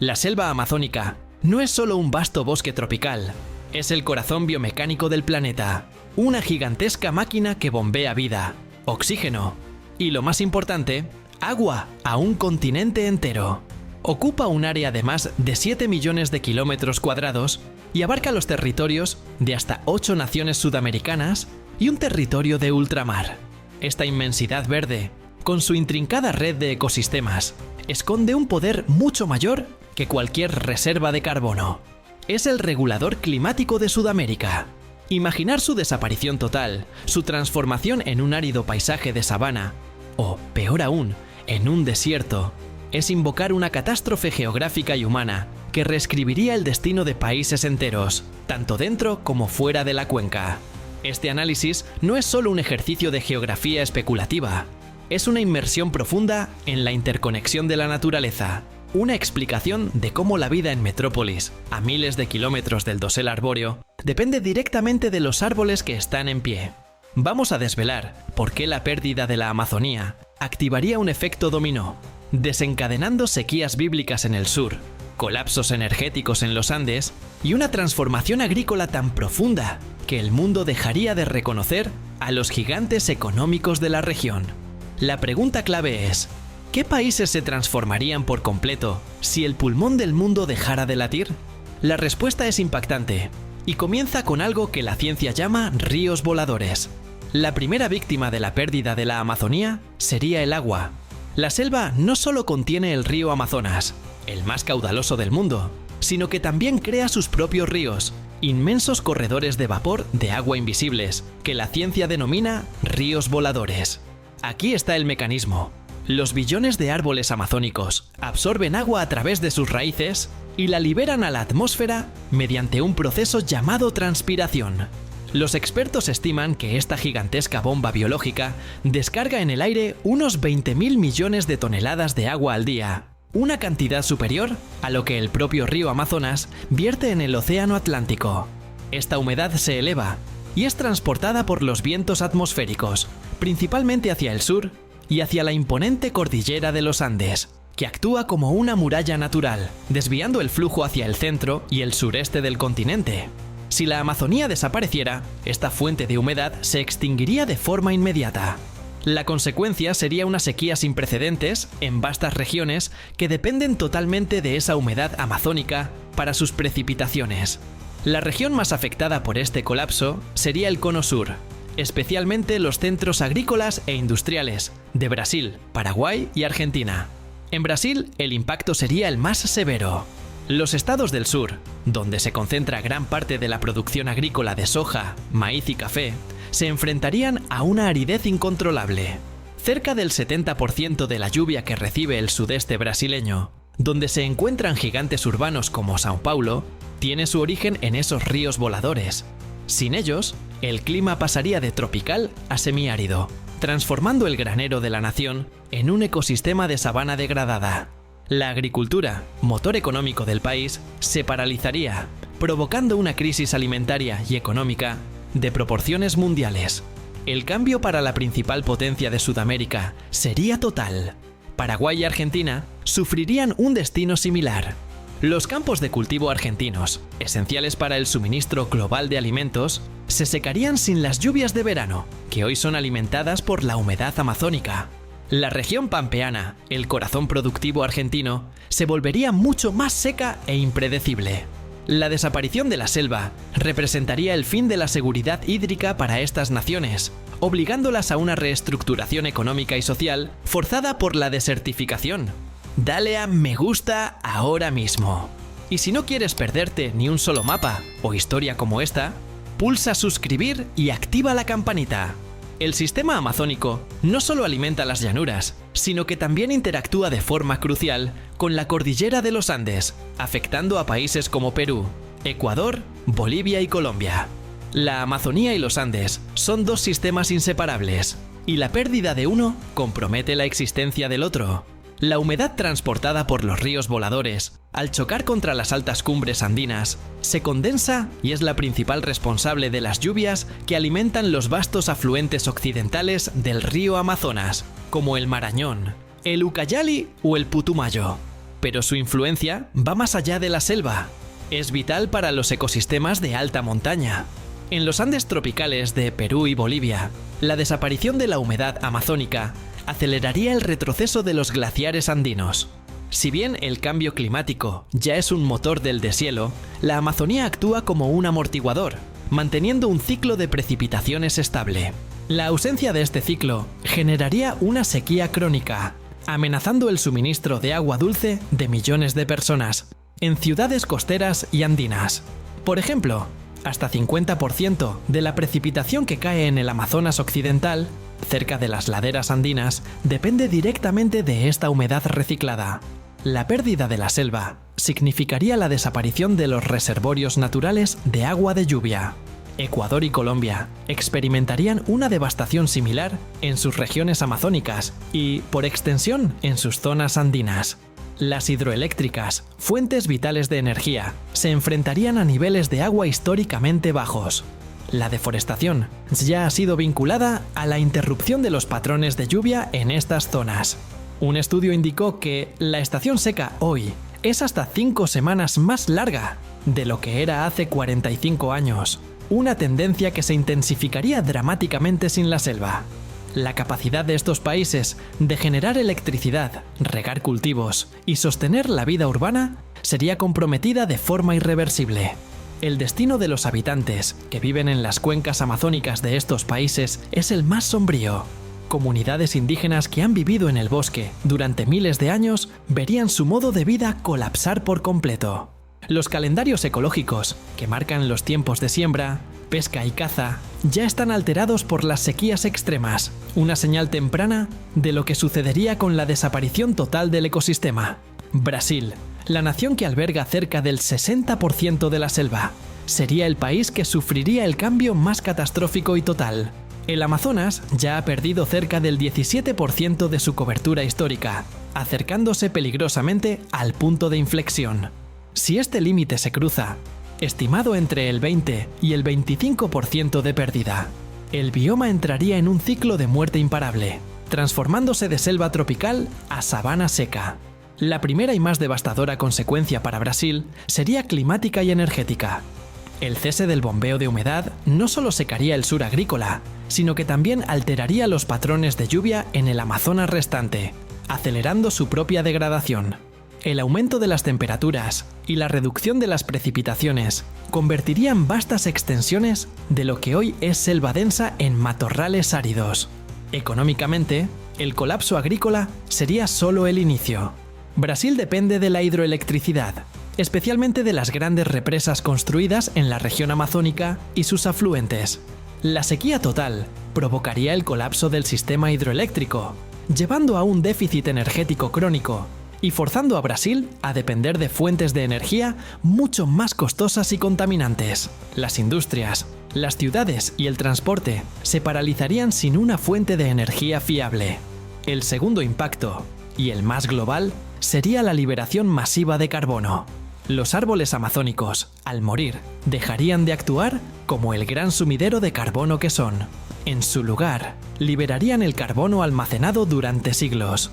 La selva amazónica no es solo un vasto bosque tropical, es el corazón biomecánico del planeta, una gigantesca máquina que bombea vida, oxígeno y, lo más importante, agua a un continente entero. Ocupa un área de más de 7 millones de kilómetros cuadrados y abarca los territorios de hasta 8 naciones sudamericanas y un territorio de ultramar. Esta inmensidad verde, con su intrincada red de ecosistemas, esconde un poder mucho mayor que cualquier reserva de carbono. Es el regulador climático de Sudamérica. Imaginar su desaparición total, su transformación en un árido paisaje de sabana, o, peor aún, en un desierto, es invocar una catástrofe geográfica y humana que reescribiría el destino de países enteros, tanto dentro como fuera de la cuenca. Este análisis no es solo un ejercicio de geografía especulativa, es una inmersión profunda en la interconexión de la naturaleza, una explicación de cómo la vida en metrópolis, a miles de kilómetros del dosel arbóreo, depende directamente de los árboles que están en pie. Vamos a desvelar por qué la pérdida de la Amazonía activaría un efecto dominó, desencadenando sequías bíblicas en el sur, colapsos energéticos en los Andes y una transformación agrícola tan profunda que el mundo dejaría de reconocer a los gigantes económicos de la región. La pregunta clave es: ¿qué países se transformarían por completo si el pulmón del mundo dejara de latir? La respuesta es impactante y comienza con algo que la ciencia llama ríos voladores. La primera víctima de la pérdida de la Amazonía sería el agua. La selva no solo contiene el río Amazonas, el más caudaloso del mundo, sino que también crea sus propios ríos, inmensos corredores de vapor de agua invisibles, que la ciencia denomina ríos voladores. Aquí está el mecanismo. Los billones de árboles amazónicos absorben agua a través de sus raíces y la liberan a la atmósfera mediante un proceso llamado transpiración. Los expertos estiman que esta gigantesca bomba biológica descarga en el aire unos 20.000 millones de toneladas de agua al día, una cantidad superior a lo que el propio río Amazonas vierte en el océano Atlántico. Esta humedad se eleva y es transportada por los vientos atmosféricos, principalmente hacia el sur y hacia la imponente cordillera de los Andes, que actúa como una muralla natural, desviando el flujo hacia el centro y el sureste del continente. Si la Amazonía desapareciera, esta fuente de humedad se extinguiría de forma inmediata. La consecuencia sería una sequía sin precedentes en vastas regiones que dependen totalmente de esa humedad amazónica para sus precipitaciones. La región más afectada por este colapso sería el Cono Sur, especialmente los centros agrícolas e industriales de Brasil, Paraguay y Argentina. En Brasil, el impacto sería el más severo. Los estados del sur, donde se concentra gran parte de la producción agrícola de soja, maíz y café, se enfrentarían a una aridez incontrolable. Cerca del 70% de la lluvia que recibe el sudeste brasileño, donde se encuentran gigantes urbanos como São Paulo, tiene su origen en esos ríos voladores. Sin ellos, el clima pasaría de tropical a semiárido, transformando el granero de la nación en un ecosistema de sabana degradada. La agricultura, motor económico del país, se paralizaría, provocando una crisis alimentaria y económica de proporciones mundiales. El cambio para la principal potencia de Sudamérica sería total. Paraguay y Argentina sufrirían un destino similar. Los campos de cultivo argentinos, esenciales para el suministro global de alimentos, se secarían sin las lluvias de verano, que hoy son alimentadas por la humedad amazónica. La región pampeana, el corazón productivo argentino, se volvería mucho más seca e impredecible. La desaparición de la selva representaría el fin de la seguridad hídrica para estas naciones, obligándolas a una reestructuración económica y social forzada por la desertificación. Dale a me gusta ahora mismo. Y si no quieres perderte ni un solo mapa o historia como esta, pulsa suscribir y activa la campanita. El sistema amazónico no solo alimenta las llanuras, sino que también interactúa de forma crucial con la cordillera de los Andes, afectando a países como Perú, Ecuador, Bolivia y Colombia. La Amazonía y los Andes son dos sistemas inseparables, y la pérdida de uno compromete la existencia del otro. La humedad transportada por los ríos voladores, al chocar contra las altas cumbres andinas, se condensa y es la principal responsable de las lluvias que alimentan los vastos afluentes occidentales del río Amazonas, como el Marañón, el Ucayali o el Putumayo. pero su influencia va más allá de la selva. Es vital para los ecosistemas de alta montaña. En los Andes tropicales de Perú y Bolivia, la desaparición de la humedad amazónica aceleraría el retroceso de los glaciares andinos. Si bien el cambio climático ya es un motor del deshielo, la Amazonía actúa como un amortiguador, manteniendo un ciclo de precipitaciones estable. La ausencia de este ciclo generaría una sequía crónica, amenazando el suministro de agua dulce de millones de personas en ciudades costeras y andinas. Por ejemplo, hasta 50% de la precipitación que cae en el Amazonas occidental, cerca de las laderas andinas, depende directamente de esta humedad reciclada. La pérdida de la selva significaría la desaparición de los reservorios naturales de agua de lluvia. Ecuador y Colombia experimentarían una devastación similar en sus regiones amazónicas y, por extensión, en sus zonas andinas. Las hidroeléctricas, fuentes vitales de energía, se enfrentarían a niveles de agua históricamente bajos. La deforestación ya ha sido vinculada a la interrupción de los patrones de lluvia en estas zonas. Un estudio indicó que la estación seca hoy es hasta 5 semanas más larga de lo que era hace 45 años, una tendencia que se intensificaría dramáticamente sin la selva. La capacidad de estos países de generar electricidad, regar cultivos y sostener la vida urbana sería comprometida de forma irreversible. El destino de los habitantes que viven en las cuencas amazónicas de estos países es el más sombrío. Comunidades indígenas que han vivido en el bosque durante miles de años verían su modo de vida colapsar por completo. Los calendarios ecológicos, que marcan los tiempos de siembra, pesca y caza, ya están alterados por las sequías extremas, una señal temprana de lo que sucedería con la desaparición total del ecosistema. Brasil, la nación que alberga cerca del 60% de la selva, sería el país que sufriría el cambio más catastrófico y total. El Amazonas ya ha perdido cerca del 17% de su cobertura histórica, acercándose peligrosamente al punto de inflexión. Si este límite se cruza, estimado entre el 20 y el 25% de pérdida, el bioma entraría en un ciclo de muerte imparable, transformándose de selva tropical a sabana seca. La primera y más devastadora consecuencia para Brasil sería climática y energética. El cese del bombeo de humedad no solo secaría el sur agrícola, sino que también alteraría los patrones de lluvia en el Amazonas restante, acelerando su propia degradación. El aumento de las temperaturas y la reducción de las precipitaciones convertirían vastas extensiones de lo que hoy es selva densa en matorrales áridos. Económicamente, el colapso agrícola sería solo el inicio. Brasil depende de la hidroelectricidad, especialmente de las grandes represas construidas en la región amazónica y sus afluentes. La sequía total provocaría el colapso del sistema hidroeléctrico, llevando a un déficit energético crónico y forzando a Brasil a depender de fuentes de energía mucho más costosas y contaminantes. Las industrias, las ciudades y el transporte se paralizarían sin una fuente de energía fiable. El segundo impacto, y el más global, sería la liberación masiva de carbono. Los árboles amazónicos, al morir, dejarían de actuar como el gran sumidero de carbono que son. En su lugar, liberarían el carbono almacenado durante siglos.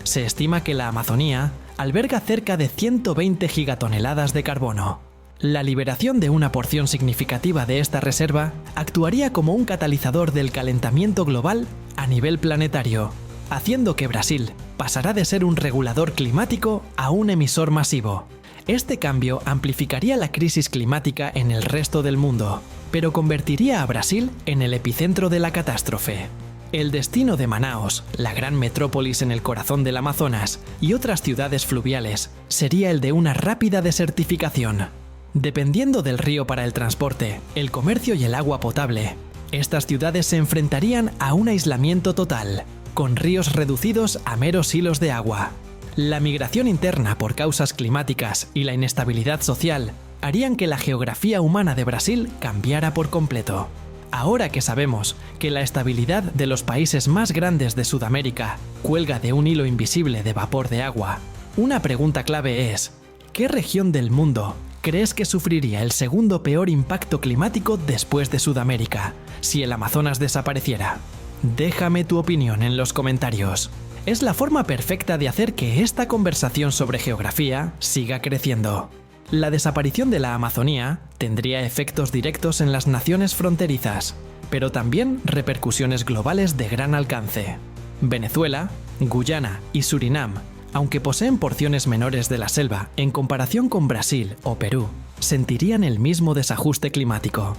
Se estima que la Amazonía alberga cerca de 120 gigatoneladas de carbono. La liberación de una porción significativa de esta reserva actuaría como un catalizador del calentamiento global a nivel planetario, haciendo que Brasil pasará de ser un regulador climático a un emisor masivo. Este cambio amplificaría la crisis climática en el resto del mundo, pero convertiría a Brasil en el epicentro de la catástrofe. El destino de Manaos, la gran metrópolis en el corazón del Amazonas, y otras ciudades fluviales, sería el de una rápida desertificación. Dependiendo del río para el transporte, el comercio y el agua potable, estas ciudades se enfrentarían a un aislamiento total, con ríos reducidos a meros hilos de agua. La migración interna por causas climáticas y la inestabilidad social harían que la geografía humana de Brasil cambiara por completo. Ahora que sabemos que la estabilidad de los países más grandes de Sudamérica cuelga de un hilo invisible de vapor de agua, una pregunta clave es: ¿qué región del mundo crees que sufriría el segundo peor impacto climático después de Sudamérica si el Amazonas desapareciera? Déjame tu opinión en los comentarios. Es la forma perfecta de hacer que esta conversación sobre geografía siga creciendo. La desaparición de la Amazonía tendría efectos directos en las naciones fronterizas, pero también repercusiones globales de gran alcance. Venezuela, Guyana y Surinam, aunque poseen porciones menores de la selva en comparación con Brasil o Perú, sentirían el mismo desajuste climático.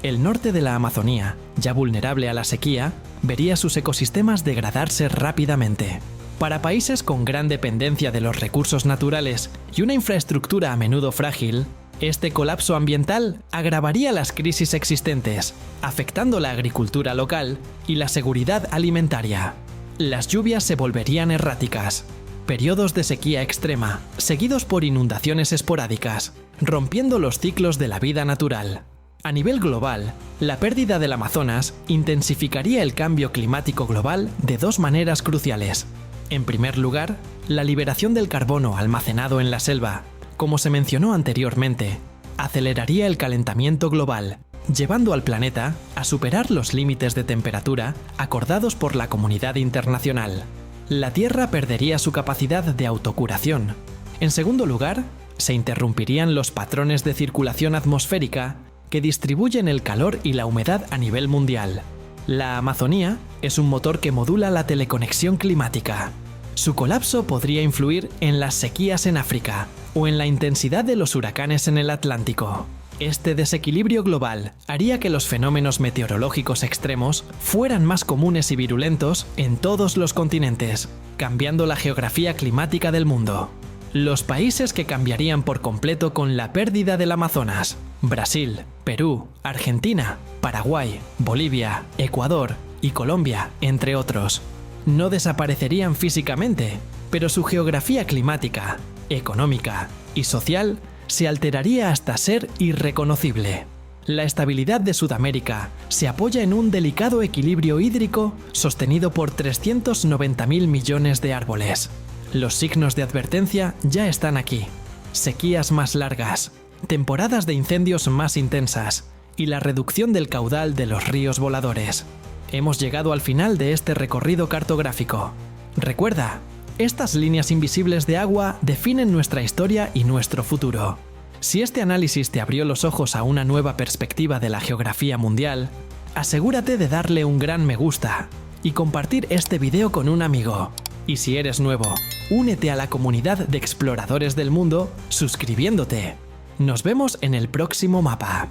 El norte de la Amazonía, ya vulnerable a la sequía, vería sus ecosistemas degradarse rápidamente. Para países con gran dependencia de los recursos naturales y una infraestructura a menudo frágil, este colapso ambiental agravaría las crisis existentes, afectando la agricultura local y la seguridad alimentaria. Las lluvias se volverían erráticas, periodos de sequía extrema, seguidos por inundaciones esporádicas, rompiendo los ciclos de la vida natural. A nivel global, la pérdida del Amazonas intensificaría el cambio climático global de dos maneras cruciales. En primer lugar, la liberación del carbono almacenado en la selva, como se mencionó anteriormente, aceleraría el calentamiento global, llevando al planeta a superar los límites de temperatura acordados por la comunidad internacional. La Tierra perdería su capacidad de autocuración. En segundo lugar, se interrumpirían los patrones de circulación atmosférica que distribuyen el calor y la humedad a nivel mundial. La Amazonía es un motor que modula la teleconexión climática. Su colapso podría influir en las sequías en África o en la intensidad de los huracanes en el Atlántico. Este desequilibrio global haría que los fenómenos meteorológicos extremos fueran más comunes y virulentos en todos los continentes, cambiando la geografía climática del mundo. Los países que cambiarían por completo con la pérdida del Amazonas: Brasil, Perú, Argentina, Paraguay, Bolivia, Ecuador y Colombia, entre otros. No desaparecerían físicamente, pero su geografía climática, económica y social se alteraría hasta ser irreconocible. La estabilidad de Sudamérica se apoya en un delicado equilibrio hídrico sostenido por 390.000 millones de árboles. Los signos de advertencia ya están aquí: sequías más largas, temporadas de incendios más intensas y la reducción del caudal de los ríos voladores. Hemos llegado al final de este recorrido cartográfico. Recuerda, estas líneas invisibles de agua definen nuestra historia y nuestro futuro. Si este análisis te abrió los ojos a una nueva perspectiva de la geografía mundial, asegúrate de darle un gran me gusta y compartir este video con un amigo. Y si eres nuevo, únete a la comunidad de exploradores del mundo suscribiéndote. Nos vemos en el próximo mapa.